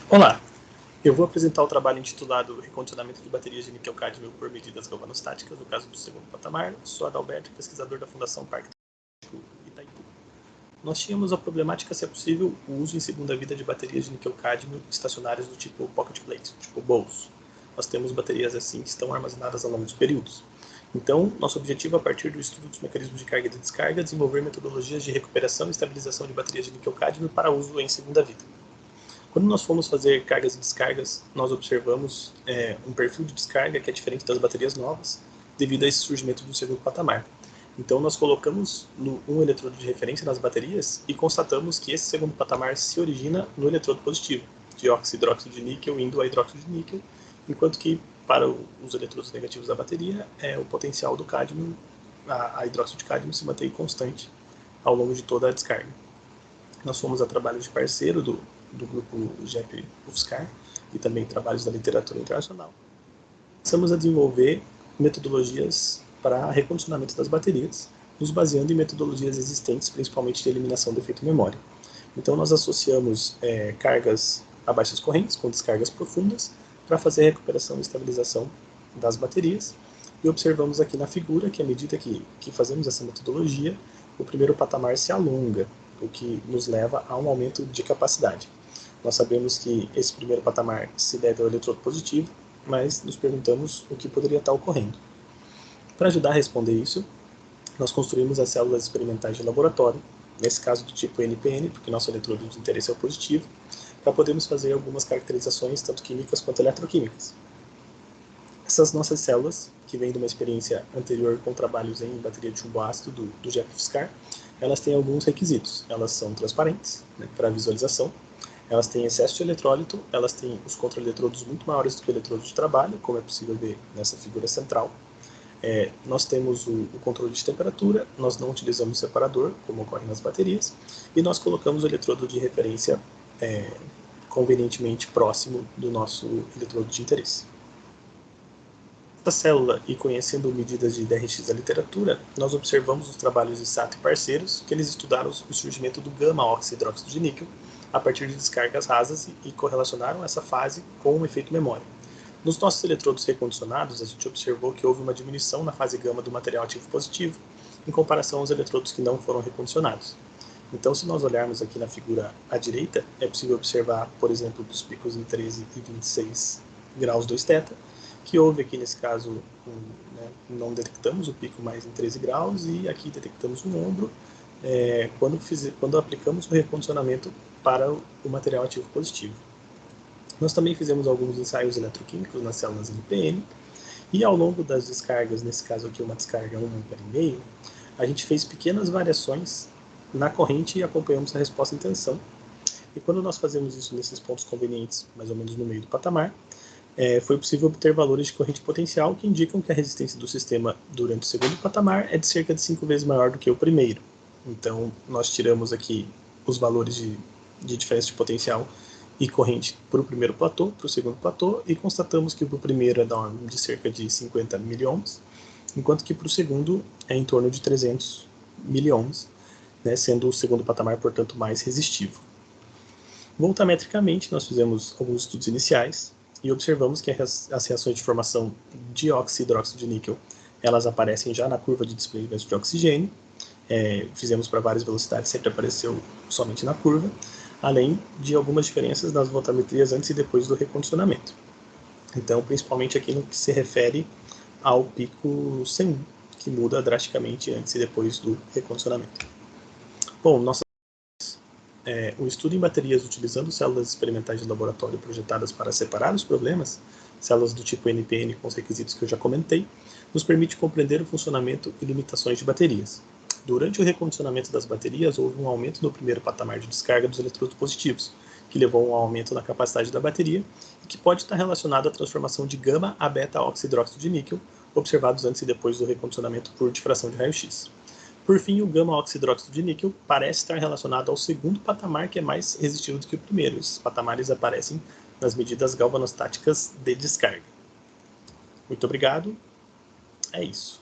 Olá, eu vou apresentar o trabalho intitulado Recondicionamento de baterias de níquel-cádmio por medidas galvanostáticas, no caso do segundo patamar. Sou Adalberto, pesquisador da Fundação Parque Itaipu. Nós tínhamos a problemática, se é possível, o uso em segunda vida de baterias de níquel-cádmio estacionárias do tipo pocket plate, tipo bolso. Nós temos baterias assim que estão armazenadas ao longo dos períodos. Então, nosso objetivo, a partir do estudo dos mecanismos de carga e de descarga, é desenvolver metodologias de recuperação e estabilização de baterias de níquel-cádmio para uso em segunda vida. Quando nós fomos fazer cargas e descargas, nós observamos um perfil de descarga que é diferente das baterias novas, devido a esse surgimento do segundo patamar. Então, nós colocamos um eletrodo de referência nas baterias e constatamos que esse segundo patamar se origina no eletrodo positivo, de hidróxido de níquel indo a hidróxido de níquel, enquanto que para os eletrodos negativos da bateria, o potencial do cádmio, a hidróxido de cádmio, se mantém constante ao longo de toda a descarga. Nós fomos a trabalho de parceiro do grupo GEP-UFSCar e também trabalhos da literatura internacional. Começamos a desenvolver metodologias para recondicionamento das baterias, nos baseando em metodologias existentes, principalmente de eliminação do efeito memória. Então, nós associamos cargas a baixas correntes com descargas profundas para fazer a recuperação e estabilização das baterias. E observamos aqui na figura que, à medida que fazemos essa metodologia, o primeiro patamar se alonga, o que nos leva a um aumento de capacidade. Nós sabemos que esse primeiro patamar se deve ao eletrodo positivo, mas nos perguntamos o que poderia estar ocorrendo. Para ajudar a responder isso, nós construímos as células experimentais de laboratório, nesse caso do tipo NPN, porque nosso eletrodo de interesse é o positivo, para podermos fazer algumas caracterizações, tanto químicas quanto eletroquímicas. Essas nossas células, que vêm de uma experiência anterior com trabalhos em bateria de chumbo ácido do GEP-UFSCar, elas têm alguns requisitos. Elas são transparentes, para visualização, elas têm excesso de eletrólito, elas têm os contraeletrodos muito maiores do que o eletrodo de trabalho, como é possível ver nessa figura central. Nós temos o controle de temperatura, nós não utilizamos separador, como ocorre nas baterias, e nós colocamos o eletrodo de referência convenientemente próximo do nosso eletrodo de interesse. Essa célula, e conhecendo medidas de DRX da literatura, nós observamos os trabalhos de Sato e parceiros, que eles estudaram o surgimento do gama-oxidróxido de níquel a partir de descargas rasas e correlacionaram essa fase com o efeito memória. Nos nossos eletrodos recondicionados, a gente observou que houve uma diminuição na fase gama do material ativo positivo, em comparação aos eletrodos que não foram recondicionados. Então, se nós olharmos aqui na figura à direita, é possível observar, por exemplo, dos picos em 13 e 26 graus 2θ, que houve aqui nesse caso, não detectamos o pico mais em 13 graus e aqui detectamos um ombro quando aplicamos o recondicionamento para o material ativo positivo. Nós também fizemos alguns ensaios eletroquímicos nas células NPN e ao longo das descargas, nesse caso aqui uma descarga 1,5 A, a gente fez pequenas variações na corrente e acompanhamos a resposta em tensão. E quando nós fazemos isso nesses pontos convenientes, mais ou menos no meio do patamar, foi possível obter valores de corrente potencial que indicam que a resistência do sistema durante o segundo patamar é de cerca de 5 vezes maior do que o primeiro. Então, nós tiramos aqui os valores de diferença de potencial e corrente para o primeiro platô, para o segundo platô, e constatamos que para o primeiro é da ordem de cerca de 50 miliohms, enquanto que para o segundo é em torno de 300 miliohms, sendo o segundo patamar, portanto, mais resistivo. Voltametricamente, nós fizemos alguns estudos iniciais e observamos que as reações de formação de hidróxido de níquel, elas aparecem já na curva de desplegimento de oxigênio. Fizemos para várias velocidades, sempre apareceu somente na curva, além de algumas diferenças nas voltametrias antes e depois do recondicionamento. Então, principalmente aqui no que se refere ao pico C1, que muda drasticamente antes e depois do recondicionamento. Bom, o estudo em baterias utilizando células experimentais de laboratório projetadas para separar os problemas, células do tipo NPN com os requisitos que eu já comentei, nos permite compreender o funcionamento e limitações de baterias. Durante o recondicionamento das baterias, houve um aumento no primeiro patamar de descarga dos eletrodos positivos, que levou a um aumento na capacidade da bateria e que pode estar relacionado à transformação de gama a beta-oxidróxido de níquel, observados antes e depois do recondicionamento por difração de raio-x. Por fim, o gama-oxidróxido de níquel parece estar relacionado ao segundo patamar, que é mais resistivo do que o primeiro. Esses patamares aparecem nas medidas galvanostáticas de descarga. Muito obrigado. É isso.